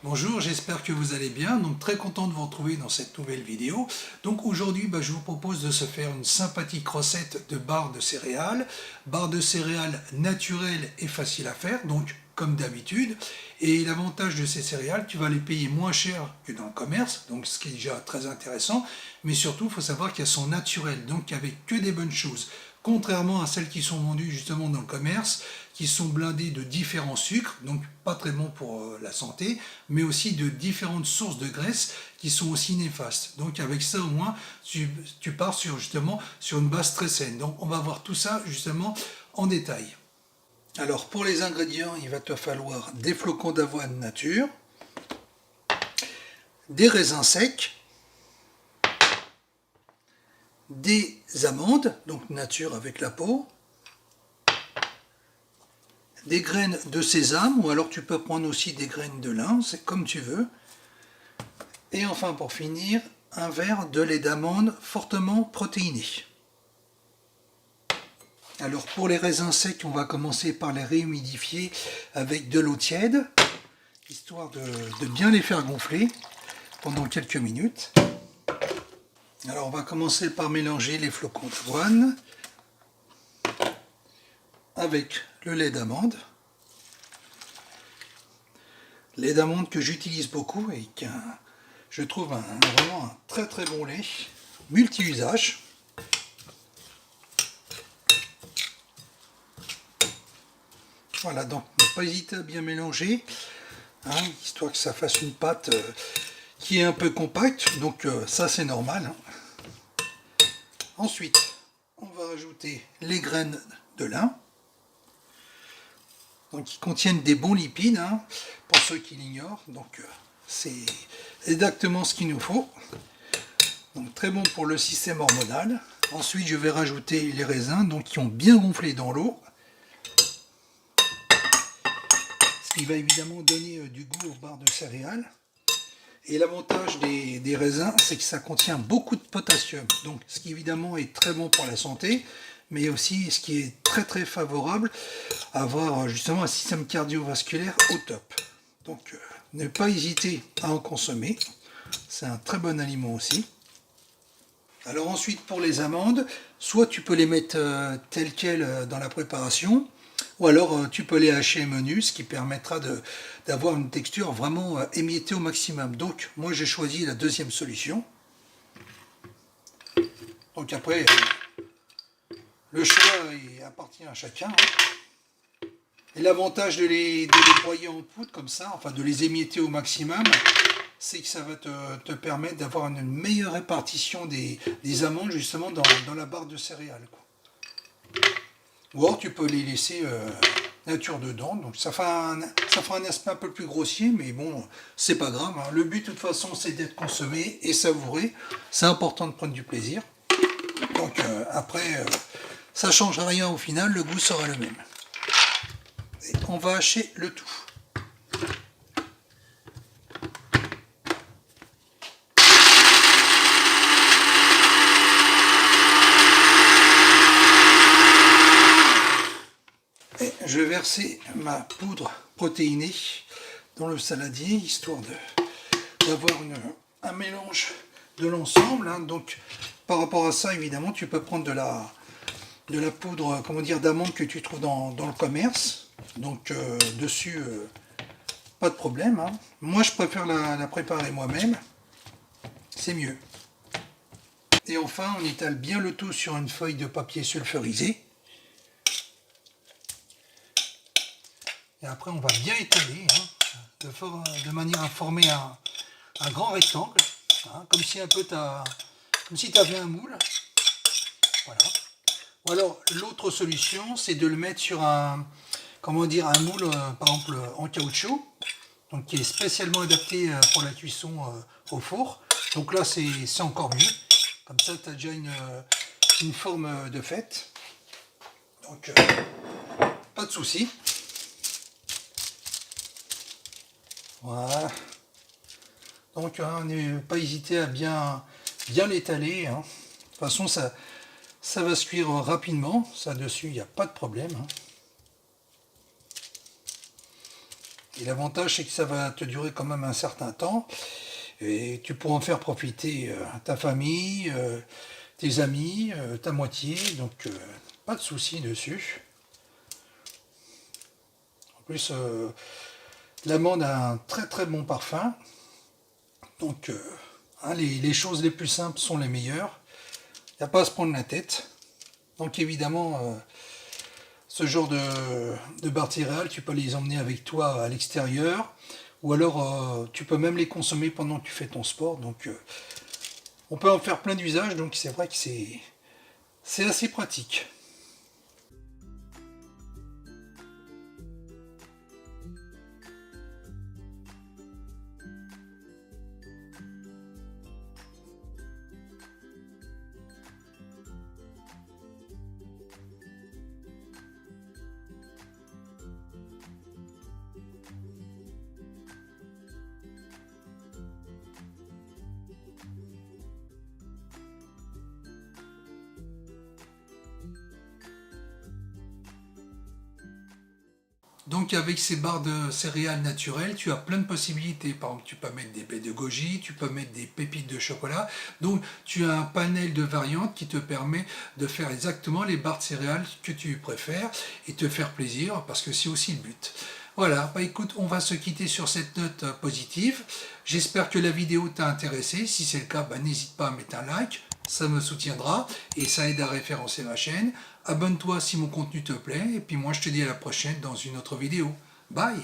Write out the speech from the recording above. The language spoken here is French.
Bonjour, j'espère que vous allez bien. Donc très content de vous retrouver dans cette nouvelle vidéo. Donc aujourd'hui, je vous propose de se faire une sympathique recette de barres de céréales. Barres de céréales naturelles et faciles à faire, donc comme d'habitude. Et l'avantage de ces céréales, tu vas les payer moins cher que dans le commerce, donc ce qui est déjà très intéressant. Mais surtout, il faut savoir qu'elles sont naturelles, donc avec que des bonnes choses. Contrairement à celles qui sont vendues justement dans le commerce, qui sont blindées de différents sucres, donc pas très bons pour la santé, mais aussi de différentes sources de graisse qui sont aussi néfastes. Donc avec ça au moins, tu pars justement sur une base très saine. Donc on va voir tout ça justement en détail. Alors pour les ingrédients, il va te falloir des flocons d'avoine nature, des raisins secs, des amandes, donc nature avec la peau, des graines de sésame, ou alors tu peux prendre aussi des graines de lin, c'est comme tu veux. Et enfin pour finir, un verre de lait d'amande fortement protéiné. Alors pour les raisins secs, on va commencer par les réhumidifier avec de l'eau tiède, histoire de bien les faire gonfler pendant quelques minutes. Alors on va commencer par mélanger les flocons d'avoine avec le lait d'amande. Lait d'amande que j'utilise beaucoup et qui je trouve vraiment un très très bon lait, multi-usage. Voilà, donc ne pas hésiter à bien mélanger, histoire que ça fasse une pâte qui est un peu compacte, donc ça c'est normal. Ensuite, on va rajouter les graines de lin, donc qui contiennent des bons lipides, pour ceux qui l'ignorent, donc c'est exactement ce qu'il nous faut. Donc très bon pour le système hormonal. Ensuite, je vais rajouter les raisins, donc qui ont bien gonflé dans l'eau, ce qui va évidemment donner du goût aux barres de céréales. Et l'avantage des raisins, c'est que ça contient beaucoup de potassium, donc ce qui évidemment est très bon pour la santé, mais aussi ce qui est très très favorable à avoir justement un système cardiovasculaire au top. Donc ne pas hésiter à en consommer, c'est un très bon aliment aussi. Alors ensuite pour les amandes, soit tu peux les mettre telles quelles dans la préparation, ou alors tu peux les hacher menu, ce qui permettra d'avoir une texture vraiment émiettée au maximum. Donc moi j'ai choisi la deuxième solution. Donc après, le choix appartient à chacun. Et l'avantage de les broyer en poudre comme ça, enfin de les émietter au maximum, c'est que ça va te permettre d'avoir une meilleure répartition des amandes justement dans la barre de céréales, quoi. Ou alors tu peux les laisser nature dedans, donc ça fera un aspect un peu plus grossier, mais bon, c'est pas grave. Le but de toute façon c'est d'être consommé et savouré, c'est important de prendre du plaisir. Donc après, ça ne change rien au final, le goût sera le même. Et on va hacher le tout. Et je vais verser ma poudre protéinée dans le saladier, histoire d'avoir un mélange de l'ensemble. Donc par rapport à ça, évidemment, tu peux prendre de la poudre, comment dire, d'amande que tu trouves dans le commerce. Donc dessus, pas de problème. Moi, je préfère la préparer moi-même. C'est mieux. Et enfin, on étale bien le tout sur une feuille de papier sulfurisé. Et après, on va bien étaler, de manière à former un grand rectangle, comme si un peu comme si tu avais un moule. Voilà. Ou alors, l'autre solution, c'est de le mettre sur un moule, par exemple, en caoutchouc, donc qui est spécialement adapté pour la cuisson au four. Donc là, c'est encore mieux. Comme ça, tu as déjà une forme de fête. Donc, pas de souci. Voilà. Donc, ne pas hésiter à bien l'étaler. De toute façon, ça va se cuire rapidement. Ça dessus, il n'y a pas de problème. Et l'avantage, c'est que ça va te durer quand même un certain temps. Et tu pourras en faire profiter ta famille, tes amis, ta moitié. Donc, pas de souci dessus. En plus, l'amande a un très très bon parfum. Donc, les choses les plus simples sont les meilleures. Il n'y a pas à se prendre la tête. Donc, évidemment, ce genre de barres de céréales, tu peux les emmener avec toi à l'extérieur. Ou alors, tu peux même les consommer pendant que tu fais ton sport. Donc, on peut en faire plein d'usages. Donc, c'est vrai que c'est assez pratique. Donc avec ces barres de céréales naturelles, tu as plein de possibilités. Par exemple, tu peux mettre des baies de goji, tu peux mettre des pépites de chocolat. Donc tu as un panel de variantes qui te permet de faire exactement les barres de céréales que tu préfères et te faire plaisir parce que c'est aussi le but. Voilà, bah écoute, on va se quitter sur cette note positive. J'espère que la vidéo t'a intéressé. Si c'est le cas, bah, n'hésite pas à mettre un like, ça me soutiendra et ça aide à référencer ma chaîne. Abonne-toi si mon contenu te plaît et puis moi je te dis à la prochaine dans une autre vidéo. Bye!